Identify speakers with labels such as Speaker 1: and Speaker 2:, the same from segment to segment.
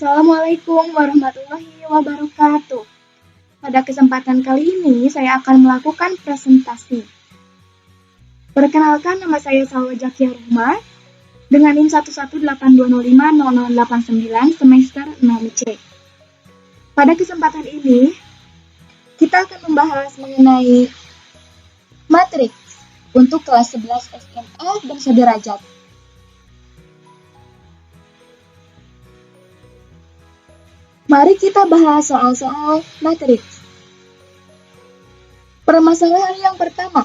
Speaker 1: Assalamualaikum warahmatullahi wabarakatuh. Pada kesempatan kali ini, saya akan melakukan presentasi. Perkenalkan, nama saya Salwa Jakia Ruhma dengan NIM 11820500089 semester 6C. Pada kesempatan ini, kita akan membahas mengenai matriks untuk kelas 11 SMA dan sederajat. Mari kita bahas soal-soal matriks. Permasalahan yang pertama.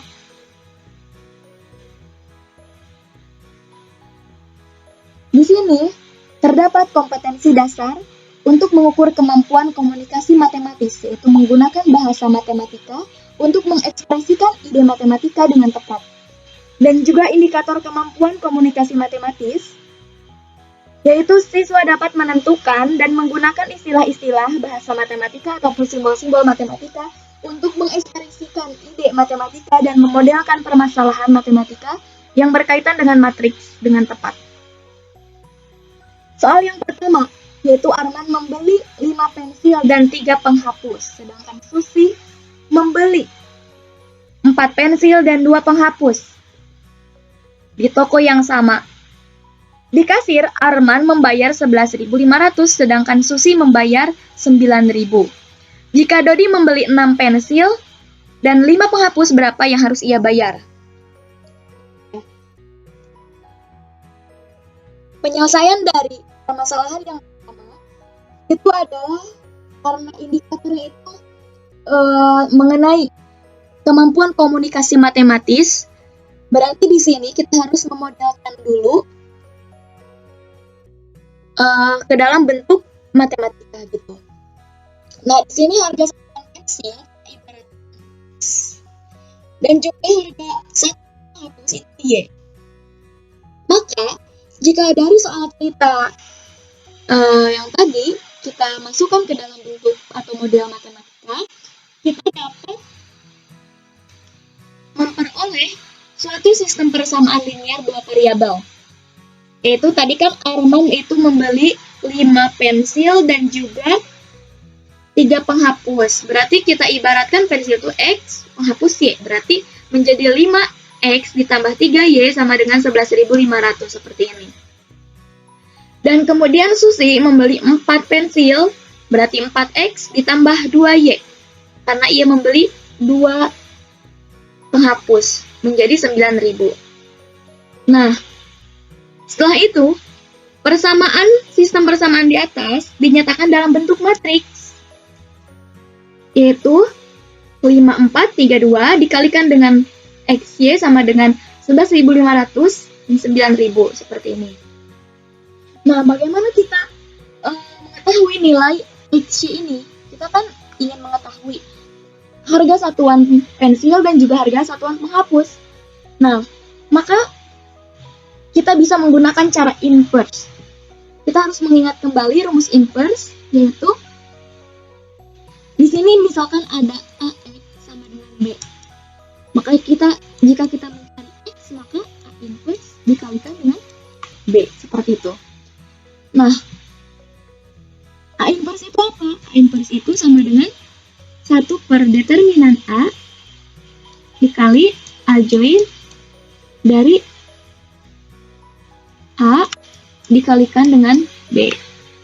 Speaker 1: Di sini terdapat kompetensi dasar untuk mengukur kemampuan komunikasi matematis, yaitu menggunakan bahasa matematika untuk mengekspresikan ide matematika dengan tepat. Dan juga indikator kemampuan komunikasi matematis, yaitu siswa dapat menentukan dan menggunakan istilah-istilah bahasa matematika ataupun simbol-simbol matematika untuk mengekspresikan ide matematika dan memodelkan permasalahan matematika yang berkaitan dengan matriks dengan tepat. Soal yang pertama, yaitu Arman membeli 5 pensil dan 3 penghapus, sedangkan Susi membeli 4 pensil dan 2 penghapus di toko yang sama. Di kasir, Arman membayar 11.500, sedangkan Susi membayar 9.000. Jika Dodi membeli 6 pensil dan 5 penghapus, berapa yang harus ia bayar? Penyelesaian dari permasalahan yang pertama itu adalah karena indikatornya itu mengenai kemampuan komunikasi matematis, berarti di sini kita harus memodelkan dulu ke dalam bentuk matematika gitu. Nah, di sini harga satuan X-nya ibarat X dan juga harga satu hapus itu Y. Maka, jika dari soal kita yang tadi kita masukkan ke dalam bentuk atau model matematika, kita dapat memperoleh suatu sistem persamaan linear dua variabel. Yaitu tadi kan Arman itu membeli 5 pensil dan juga 3 penghapus. Berarti kita ibaratkan pensil itu X, penghapus Y. Berarti menjadi 5X ditambah 3Y sama dengan 11.500 seperti ini. Dan kemudian Susi membeli 4 pensil, berarti 4X ditambah 2Y. Karena ia membeli 2 penghapus, menjadi 9.000. Nah, setelah itu, sistem persamaan di atas dinyatakan dalam bentuk matriks, yaitu 5, 4, 3, 2 dikalikan dengan XY sama dengan 11.500 dan 9.000 seperti ini. Nah, bagaimana kita mengetahui nilai XY ini? Kita kan ingin mengetahui harga satuan pensil dan juga harga satuan penghapus. Nah, maka kita bisa menggunakan cara inverse. Kita harus mengingat kembali rumus inverse, yaitu di sini misalkan ada AX sama dengan B. Maka jika kita mencari X, maka A inverse dikalikan dengan B, seperti itu. Nah, A inverse itu apa? A inverse itu sama dengan 1 per determinan A dikali A join dari A dikalikan dengan B.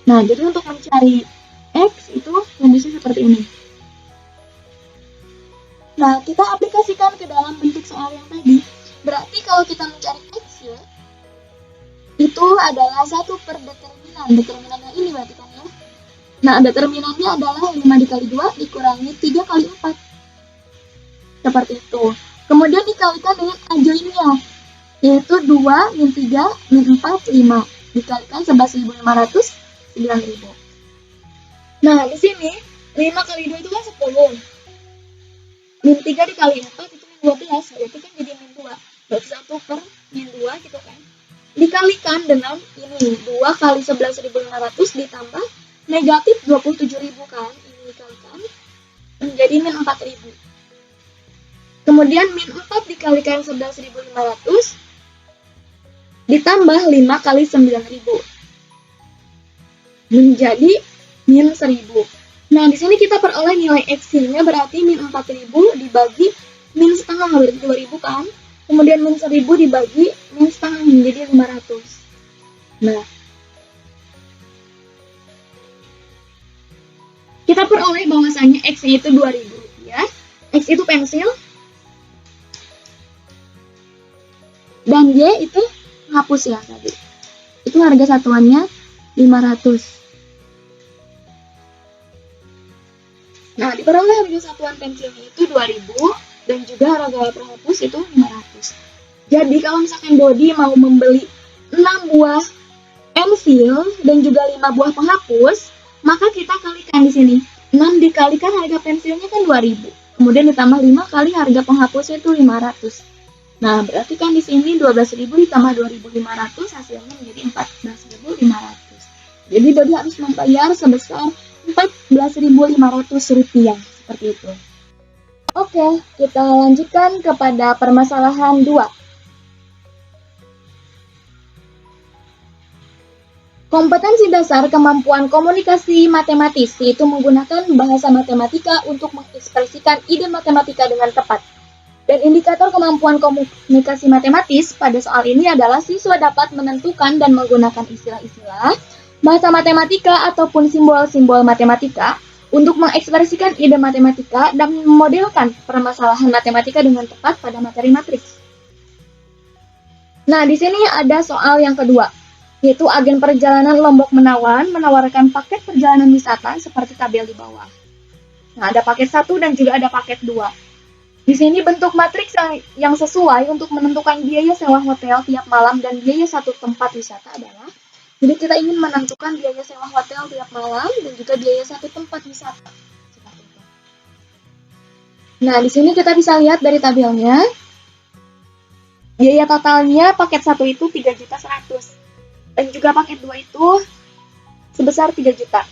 Speaker 1: Nah, jadi untuk mencari X itu rumusnya seperti ini. Nah, kita aplikasikan ke dalam bentuk soal yang tadi. Berarti kalau kita mencari X ya, itu adalah 1 per determinan. Determinannya ini berarti kan ya. Nah, determinannya adalah 5 dikali 2 dikurangi 3 kali 4. Seperti itu. Kemudian dikalikan dengan A join-nya, yaitu 2 min 3 min 4 5 dikalikan 11.500 9.000. Nah, di sini 5 kali 2 itu kan 10. Min 3 dikali 4 itu min 12, berarti kan jadi min 2. Berarti 1 per min 2 gitu kan. Dikalikan dengan ini 2 kali 11.500 ditambah negatif 27.000 kan. Ini dikalikan menjadi min 4.000. Kemudian min 4 dikalikan 11.500 ditambah 5 kali 9.000. menjadi min 1000. Nah, di sini kita peroleh nilai X-nya berarti min 4000 dibagi min setengah, berarti 2000 kan? Kemudian min 1000 dibagi min setengah menjadi 500. Nah, kita peroleh bahwasanya X-nya itu 2000 rupiah, X itu pensil, dan Y itu hapus ya tadi. Itu harga satuannya 500. Nah, diperoleh harga satuan pensilnya itu 2000 dan juga harga penghapus itu 500. Jadi kalau misalkan Dodi mau membeli 6 buah pensil dan juga 5 buah penghapus, maka kita kalikan di sini. 6 dikalikan harga pensilnya kan 2000. Kemudian ditambah 5 kali harga penghapusnya itu 500. Nah, berarti kan di sini 12.000 ditambah 2.500 hasilnya menjadi 14.500. Jadi Dodi harus membayar sebesar 14.500 rupiah, seperti itu. Oke, kita lanjutkan kepada permasalahan 2. Kompetensi dasar kemampuan komunikasi matematis, yaitu menggunakan bahasa matematika untuk mengekspresikan ide matematika dengan tepat. Dan indikator kemampuan komunikasi matematis pada soal ini adalah siswa dapat menentukan dan menggunakan istilah-istilah, bahasa matematika ataupun simbol-simbol matematika untuk mengekspresikan ide matematika dan memodelkan permasalahan matematika dengan tepat pada materi matriks. Nah, di sini ada soal yang kedua, yaitu agen perjalanan Lombok Menawan menawarkan paket perjalanan wisata seperti tabel di bawah. Nah, ada paket 1 dan juga ada paket 2. Di sini bentuk matriks yang sesuai untuk menentukan biaya sewa hotel tiap malam dan biaya satu tempat wisata adalah, jadi kita ingin menentukan biaya sewa hotel tiap malam dan juga biaya satu tempat wisata. Nah, di sini kita bisa lihat dari tabelnya, biaya totalnya paket 1 itu 3.100.000 dan juga paket 2 itu sebesar 3 juta.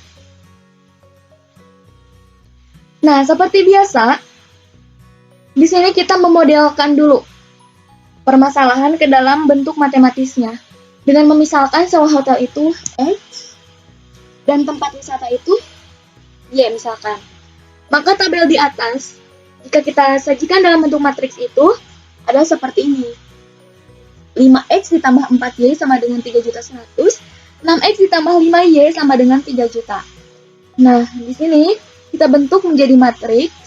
Speaker 1: Nah, seperti biasa, di sini kita memodelkan dulu permasalahan ke dalam bentuk matematisnya dengan memisalkan sewa hotel itu X dan tempat wisata itu Y misalkan. Maka tabel di atas jika kita sajikan dalam bentuk matriks itu ada seperti ini. 5X ditambah 4Y sama dengan 3.100.000, 6X ditambah 5Y sama dengan 3 juta. Nah, di sini kita bentuk menjadi matriks.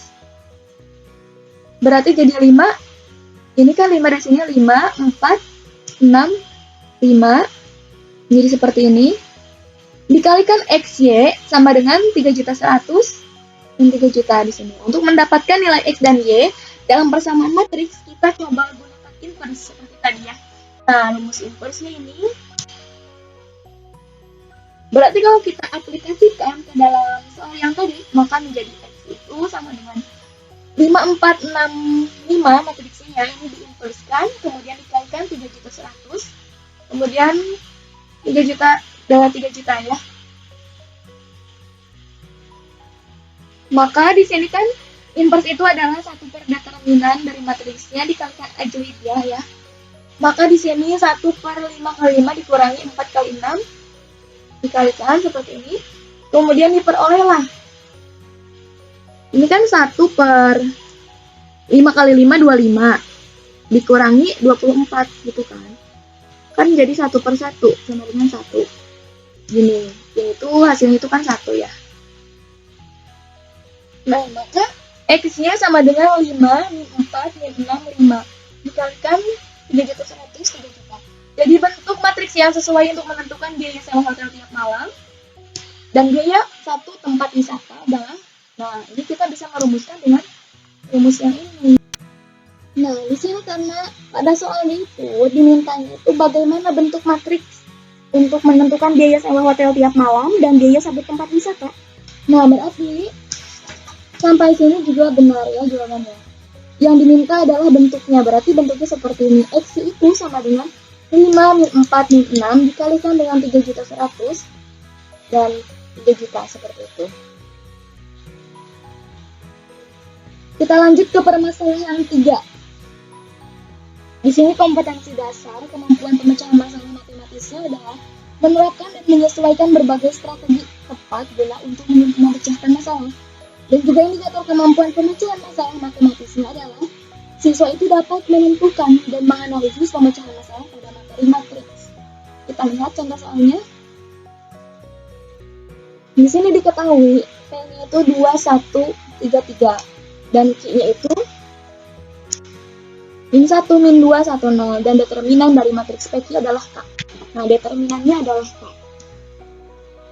Speaker 1: Berarti jadi 5, ini kan 5 dari sini 5, 4, 6, 5, jadi seperti ini. Dikalikan XY sama dengan 3.100.000 dan 3 juta di sini. Untuk mendapatkan nilai X dan Y dalam persamaan matriks, kita coba gunakan inverse seperti tadi ya. Nah, rumus inverse-nya ini. Berarti kalau kita aplikasikan ke dalam soal yang tadi, maka menjadi X itu sama dengan 5, 4, 6, 5 matriksnya ini diinverskan, kemudian dikalikan 3.100.000, kemudian 3 juta, 3 juta ya. Maka di sini kan inverse itu adalah 1 per determinan dari matriksnya dikalikan aljabriyah ya. Maka di sini 1 per 5 kali 5 dikurangi 4 kali 6 dikalikan seperti ini, kemudian diperolehlah. Ini kan 1 per 5 kali 5, 25. Dikurangi 24 gitu kan. Kan jadi 1 per 1 sama dengan 1. Gini, ini tuh hasilnya itu kan 1 ya. Nah, maka X-nya sama dengan 5, min 4, min 6, 5. Dikalikan 3.100.000, 3 juta. Jadi bentuk matriks yang sesuai untuk menentukan biaya sewa hotel tiap malam dan biaya satu tempat wisata adalah, nah ini kita bisa merumuskan dengan rumus yang ini. Nah, di sini karena pada soalnya itu dimintanya itu bagaimana bentuk matriks untuk menentukan biaya sewa hotel tiap malam dan biaya satu tempat wisata. Nah, berarti sampai sini juga benar ya jawabannya. Yang diminta adalah bentuknya, berarti bentuknya seperti ini. X itu sama dengan 5 min 4 min 6 dikalikan dengan 3.100.000 dan 3 juta seperti itu. Kita lanjut ke permasalahan 3. Di sini kompetensi dasar kemampuan pemecahan masalah matematisnya adalah menerapkan dan menyesuaikan berbagai strategi tepat guna untuk memecahkan masalah. Dan juga indikator kemampuan pemecahan masalah matematisnya adalah siswa itu dapat menentukan dan menganalisis pemecahan masalah pada materi matriks. Kita lihat contoh soalnya. Di sini diketahui P-nya itu 2133 dan Q-nya itu min 1, min 2, 1, 0 dan determinan dari matriks PQ adalah K. Nah, determinannya adalah K.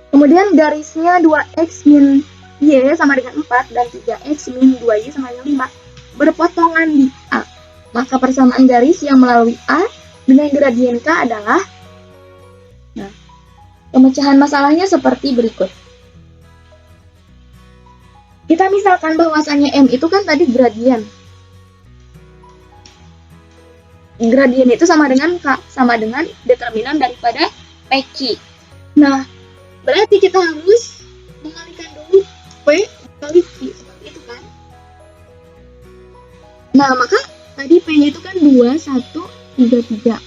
Speaker 1: Kemudian garisnya 2x min Y sama dengan 4 dan 3x min 2Y sama dengan 5 berpotongan di A. Maka persamaan garis yang melalui A dengan gradien K adalah, nah, pemecahan masalahnya seperti berikut. Kita misalkan bahwasannya M itu kan tadi gradien. Gradien itu sama dengan K, sama dengan determinan daripada PQ. Nah, berarti kita harus mengalikan dulu P kali Q, seperti itu kan. Nah, maka tadi P-nya itu kan 2133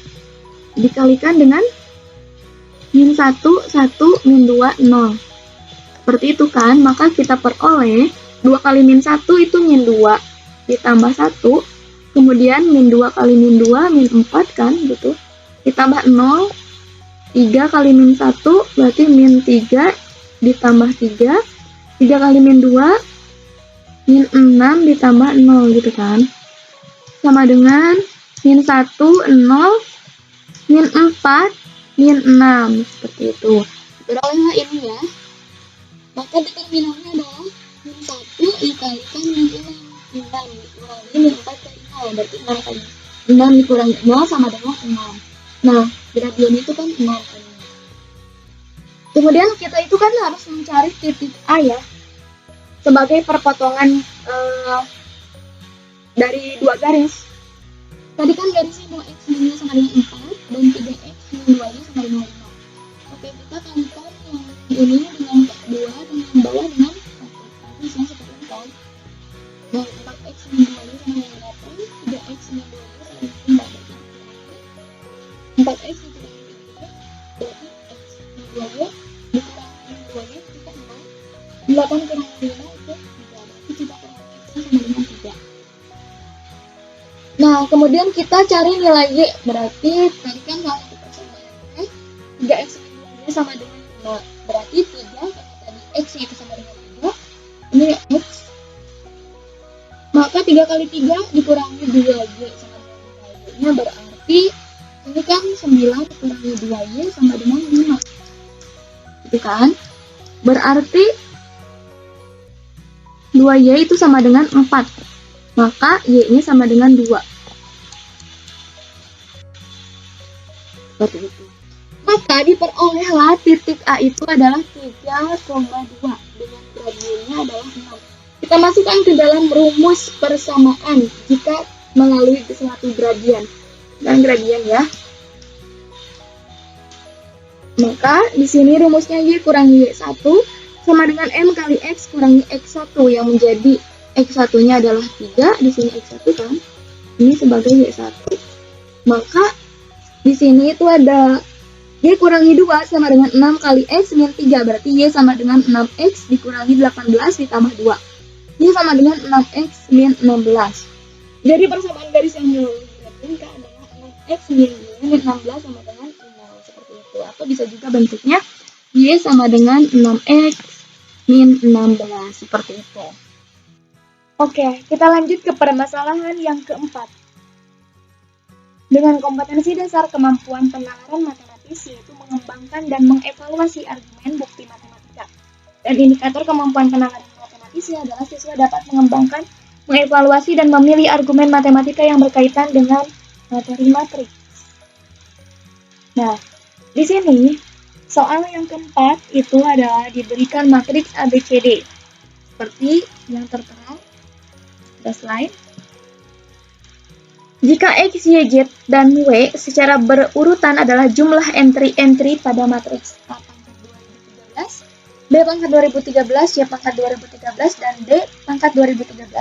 Speaker 1: dikalikan dengan min 1, 1, min 2, 0. Seperti itu kan, maka kita peroleh 2 kali min 1 itu min 2 ditambah 1, kemudian min 2 kali min 2, min 4 kan, gitu. Ditambah 0, 3 kali min 1 berarti min 3 ditambah 3, 3 kali min 2, min 6 ditambah 0 gitu kan. Sama dengan min 1, 0, min 4, min 6, seperti itu. Berolehlah ini ya. Maka determinannya adalah min 1 dikalikan min 6. 6 dikurangi min 4 kali 0. Berarti 6 kali 6 dikurangi 0 sama dengan 6. Nah, gradien itu kan 0 kali. Kemudian kita itu kan harus mencari titik A ya. Sebagai perpotongan dari dua garis. Tadi kan garisnya 2x minus sama dengan 4 dan 3x min 2y sama dengan 5. Oke, kita kalikan yang ini dengan 2 dan yang bawah dengan 1. Bisa seperti ini kan. Nah, 4x min 2y sama dengan 8, 3x min 2y sama dengan 4. 4x dikurangi 3, berarti x min 2y dikurangi min 2y kita 0. 8 kurangi 5 itu 3, berarti kita kurangi x sama dengan 3. Nah, kemudian kita cari nilai Y, berarti tadi kan salah satu persamaannya 3x min 2y sama dengan 5, berarti 3 karena tadi x itu sama dengan 3, ini x, maka 3 kali 3 dikurangi 2y sama dengan 5y nya berarti ini kan 9 dikurangi 2y sama dengan 5, gitu kan, berarti 2y itu sama dengan 4, maka y nya sama dengan 2, seperti itu. Maka diperolehlah titik A itu adalah 3,2 dengan gradiennya adalah 6. Kita masukkan ke dalam rumus persamaan jika melalui suatu gradien. Dan gradien ya. Maka di sini rumusnya Y kurangi Y1 sama dengan M kali X kurangi X1 yang menjadi X1-nya adalah 3, di sini X1 kan. Ini sebagai Y1. Maka di sini itu ada Y kurangi 2 sama dengan 6 kali X min 3. Berarti Y sama dengan 6X dikurangi 18 ditambah 2. Y sama dengan 6X min 16. Jadi persamaan garis yang melalui gradien K adalah 6X min 2 min 16 sama dengan 0. Seperti itu. Atau bisa juga bentuknya Y sama dengan 6X min 16. Seperti itu. Oke, kita lanjut ke permasalahan yang keempat. Dengan kompetensi dasar kemampuan penalaran matematis, yaitu mengembangkan dan mengevaluasi argumen bukti matematika. Dan indikator kemampuan penalaran matematisnya adalah siswa dapat mengembangkan, mengevaluasi, dan memilih argumen matematika yang berkaitan dengan materi matriks. Nah, di sini soal yang keempat itu adalah diberikan matriks ABCD seperti yang tertera pada slide. Jika X, Y, Z, dan W secara berurutan adalah jumlah entry-entry pada matriks A pangkat 2013, B pangkat 2013, Y pangkat 2013, dan D pangkat 2013,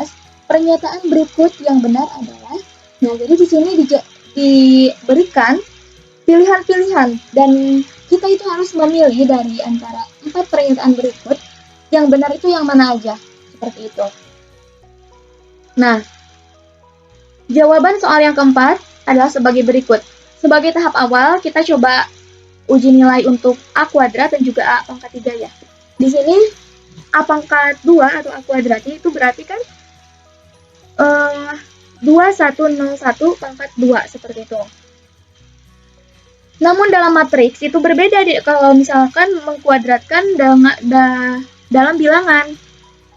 Speaker 1: pernyataan berikut yang benar adalah, nah jadi di sini diberikan pilihan-pilihan dan kita itu harus memilih dari antara 4 pernyataan berikut, yang benar itu yang mana aja, seperti itu. Nah, jawaban soal yang keempat adalah sebagai berikut. Sebagai tahap awal, kita coba uji nilai untuk A kuadrat dan juga A pangkat 3 ya. Di sini A pangkat 2 atau A kuadratnya itu berarti kan 2101 pangkat 2 seperti itu. Namun dalam matriks itu berbeda kalau misalkan mengkuadratkan dalam bilangan.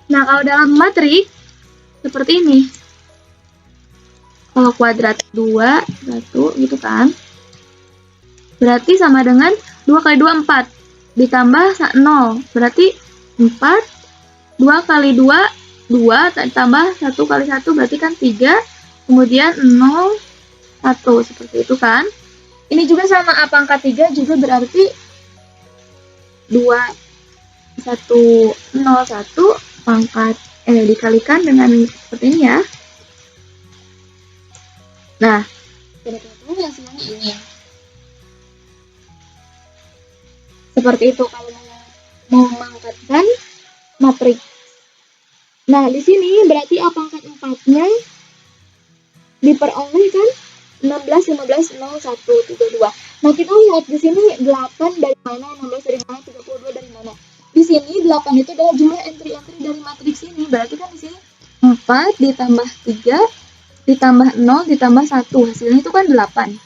Speaker 1: Nah, kalau dalam matriks seperti ini. Kalau kuadrat 2, 1 gitu kan. Berarti sama dengan 2 kali 2, 4. Ditambah 0. Berarti 4. 2 kali 2, 2. Tambah 1 kali 1 berarti kan 3. Kemudian 0, 1. Seperti itu kan. Ini juga sama A pangkat 3 juga berarti 2, 1, 0, 1 pangkat dikalikan dengan seperti ini ya. Nah, kira-kira hasilnya ini. Seperti itu kalau mau mengangkatkan matriks. Nah, di sini berarti A pangkat 4-nya diperoleh kan 16, 15, 0, 1, 32. Nah, kita lihat di sini 8 dari mana, 16 dari mana, 32 dari mana. Di sini 8 itu adalah jumlah entry-entry dari matriks ini. Berarti kan di sini 4 ditambah 3 ditambah 0 ditambah 1. Hasilnya itu kan 8.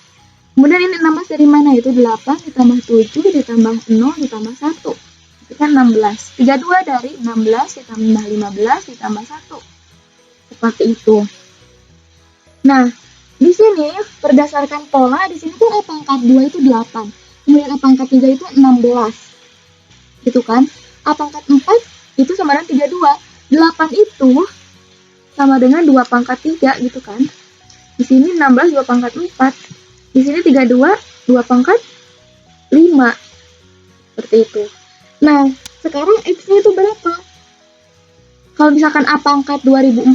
Speaker 1: Kemudian ini 16 dari mana? Itu 8 ditambah 7 ditambah 0 ditambah 1. Itu kan 16. 32 dari 16 ditambah 15 ditambah 1. Seperti itu. Nah, di sini berdasarkan pola, di sini kan A pangkat 2 itu 8. Kemudian A pangkat 3 itu 16. Gitu kan? A pangkat 4 itu sama dengan 32. 8 itu sama dengan 2 pangkat 3 gitu kan? Di sini 16 2 pangkat 4. Di sini 32 2 pangkat 5. Seperti itu. Nah, sekarang X-nya itu berapa? Kalau misalkan A pangkat 2014,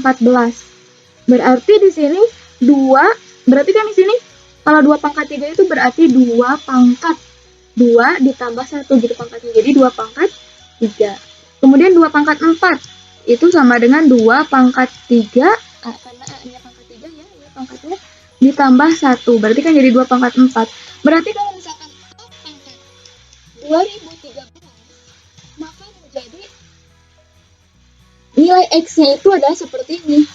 Speaker 1: berarti di sini 2, berarti kan di sini kalau 2 pangkat 3 itu berarti 2 pangkat 2 ditambah 1 gitu pangkatnya. Jadi 2 pangkat 3. Kemudian 2 pangkat 4 itu sama dengan 2 pangkat 3, karena A-nya pangkat 3 ya, ini pangkatnya ditambah 1. Berarti kan jadi 2 pangkat 4. Berarti kalau misalkan A pangkat 2013, maka menjadi nilai X-nya itu adalah seperti ini.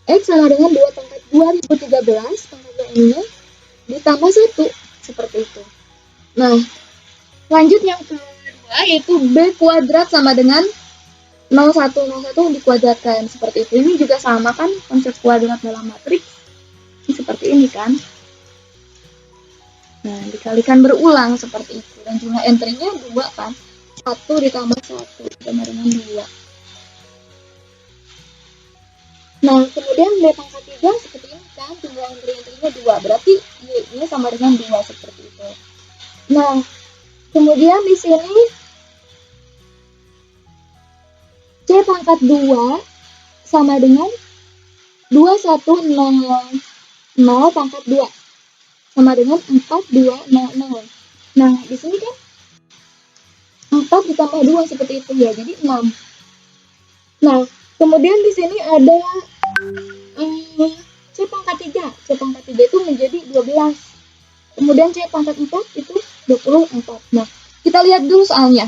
Speaker 1: X sama dengan 2 pangkat 2013 pangkat ini ditambah 1. Seperti itu. Nah, lanjut yang kedua yaitu B kuadrat sama dengan 0101 dikuadratkan. Seperti itu. Ini juga sama kan konsep kuadrat dalam matriks. Ini seperti ini kan. Nah, dikalikan berulang seperti itu. Dan jumlah entry-nya 2 kan. 1 ditambah 1 sama dengan 2. Nah, kemudian B pangkat 3 seperti ini kan, jumlah entry-entry-nya 2. Berarti Y-nya sama dengan 2 seperti itu. Nah, kemudian di sini C pangkat 2 sama dengan 2100 pangkat 2 sama dengan 4200. Nah, di sini kan 4 ditambah 2 seperti itu ya, jadi 6. Nah, kemudian di sini ada C pangkat 3. C pangkat 3 itu menjadi 12. Kemudian C pangkat 4 itu 24. Nah, kita lihat dulu soalnya.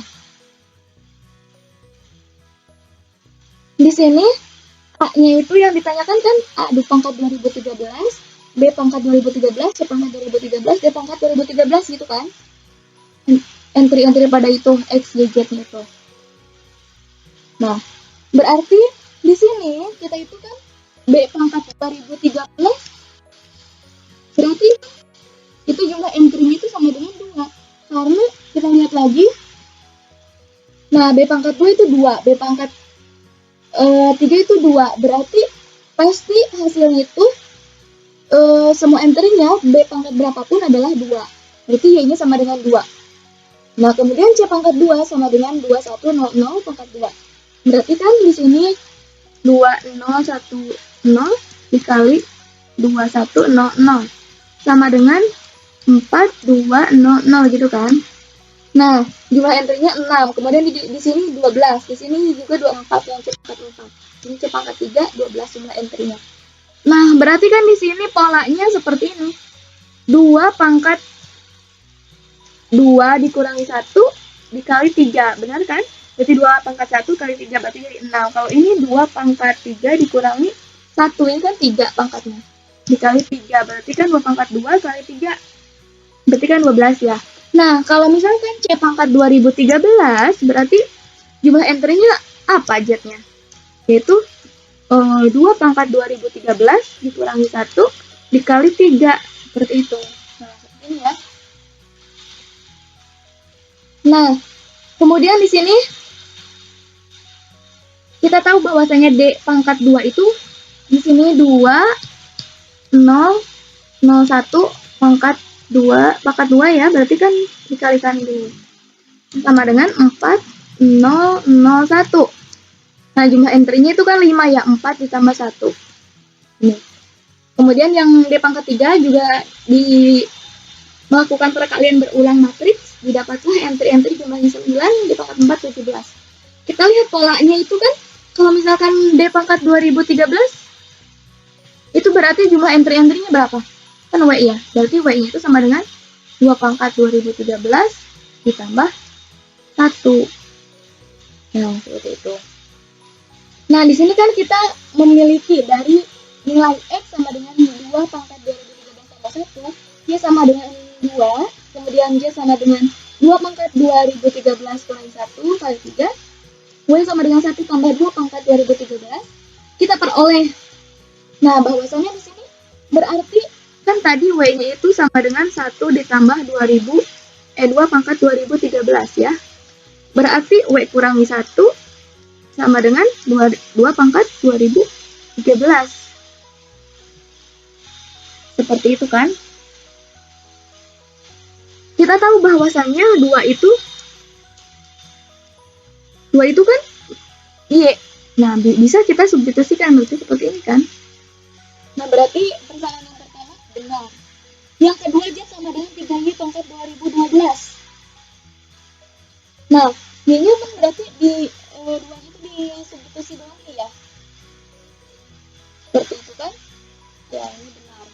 Speaker 1: Di sini A-nya itu yang ditanyakan kan A di pangkat 2013, B pangkat 2013, C pangkat 2013, D pangkat 2013 gitu kan. Entry-entry pada itu X, Y, Z-nya itu. Nah, berarti di sini kita itu kan B pangkat 2013 berarti itu jumlah entry-nya itu sama dengan 2. Karena kita lihat lagi. Nah, B pangkat 2 itu 2, B pangkat 3 itu 2. Berarti pasti hasilnya itu semua entry-nya B pangkat berapapun adalah 2. Berarti Y-nya sama dengan 2. Nah, kemudian C pangkat 2 sama dengan 2100 pangkat 2. Berarti kan di sini 2010 dikali 2100 sama dengan 4, 2, 0, 0 gitu kan. Nah, jumlah entry-nya 6. Kemudian di sini 12. Di sini juga 24 yang cepat 4. Ini cepat 3, 12 jumlah entry-nya. Nah, berarti kan di sini polanya seperti ini. 2 pangkat 2 dikurangi 1 dikali 3. Benar kan? Berarti 2 pangkat 1 kali 3 berarti jadi 6. Kalau ini 2 pangkat 3 dikurangi 1. Ini kan 3 pangkatnya. Dikali 3. Berarti kan 2 pangkat 2 kali 3. Berarti kan 12 ya. Nah, kalau misalkan C pangkat 2013, berarti jumlah entry-nya apa Z-nya? Yaitu 2 pangkat 2013 dikurangi 1 dikali 3. Seperti itu. Nah, seperti ini ya. Nah, kemudian di sini kita tahu bahwasanya D pangkat 2 itu di sini 2, 0, 01 pangkat 2 ya, berarti kan dikalikan dulu. Sama dengan 4, 0, 0, 1. Nah, jumlah entry-nya itu kan 5 ya, 4 ditambah 1. Nih. Kemudian yang D pangkat 3 juga melakukan perkalian berulang matriks, didapatlah entry-entry jumlahnya 9, D pangkat 4, 17. Kita lihat polanya itu kan, kalau misalkan D pangkat 2013, itu berarti jumlah entry-entry-nya berapa? Kan W ya, berarti W-nya itu sama dengan 2 pangkat 2013 ditambah 1. Nah, seperti itu. Nah, di sini kan kita memiliki dari nilai X sama dengan 2 pangkat 2013 tambah 1, Y sama dengan 2, kemudian Y sama dengan 2 pangkat 2013 kurangi 1 kali 3, Y sama dengan 1 tambah 2 pangkat 2013, kita peroleh. Nah, bahwasannya di sini berarti kan tadi Y-nya itu sama dengan 1 ditambah 2 pangkat 2013 ya. Berarti W kurangi 1 sama dengan 2 pangkat 2013. Seperti itu kan? Kita tahu bahwasannya 2 itu kan Y. Nah, bisa kita substitusikan berarti seperti ini kan? Nah, berarti persamaan yang pertama benar. Yang kedua Z sama dengan 3Y pangkat 2012. Nah, Y-nya kan berarti di 2 itu di substitusi doang ya. Seperti itu kan? Ya, ini benar.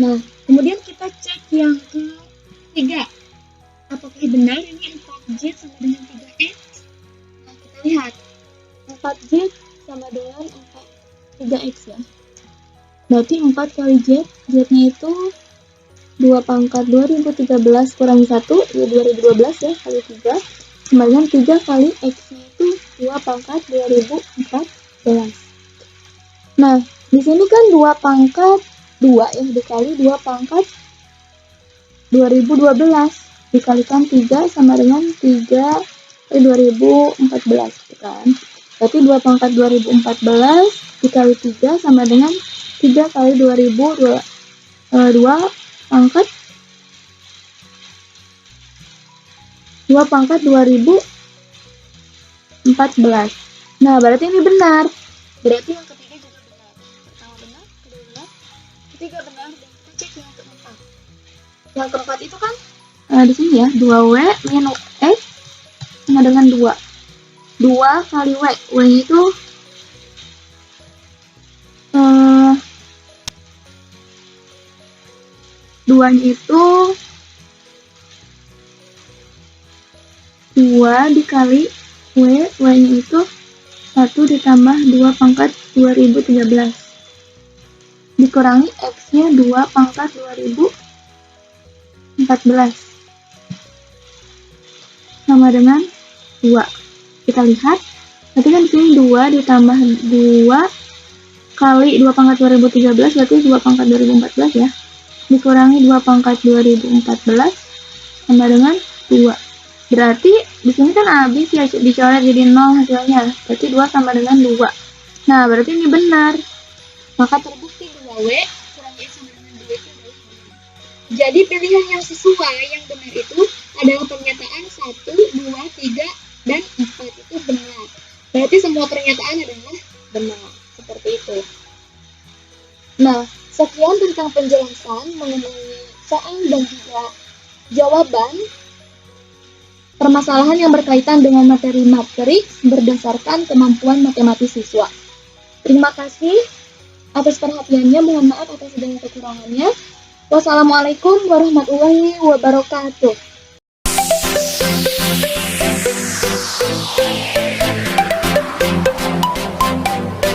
Speaker 1: Nah, kemudian kita cek yang ketiga. Apakah benar ini 4Z sama dengan 3X? Nah, kita lihat. 4Z sama dengan 3X ya. Berarti 4 kali Z, Z-nya itu 2 pangkat 2013 kurangi 1, ya 2012 ya, kali 3. Sama dengan 3 kali X-nya itu 2 pangkat 2014. Nah, di sini kan 2 pangkat 2 ya, dikali 2 pangkat 2012. Dikalikan 3 sama dengan 3 kali 2014 kan. Berarti 2 pangkat 2014 dikali 3 sama dengan 3 kali 2002 pangkat 2 pangkat 2014. Nah, berarti ini benar. Berarti yang ketiga juga benar. Pertama benar, kedua benar, ketiga benar, dan kita cek yang keempat. Yang keempat itu kan di sini ya, 2W minus X sama dengan 2. 2 kali W. W itu 2-nya itu 2 dikali W, W-nya itu 1 ditambah 2 pangkat 2013. Dikurangi X-nya 2 pangkat 2014. Sama dengan 2. Kita lihat, berarti kan di sini 2 ditambah 2 kali 2 pangkat 2013, berarti 2 pangkat 2014 ya. Dikurangi 2 pangkat 2014 sama dengan 2. Berarti di sini kan habis ya, dicoret jadi 0 hasilnya. Berarti 2 sama dengan 2. Nah, berarti ini benar. Maka terbukti 2W kurangi X sama dengan 2 itu adalah benar. Jadi pilihan yang sesuai, yang benar itu adalah pernyataan 1, 2, 3, dan 4 itu benar. Berarti semua pernyataan adalah benar. Seperti itu. Nah, sekian tentang tentang penjelasan mengenai soal dan juga jawaban permasalahan yang berkaitan dengan materi matriks berdasarkan kemampuan matematis siswa. Terima kasih atas perhatiannya, mohon maaf atas segala kekurangannya. Wassalamualaikum warahmatullahi wabarakatuh.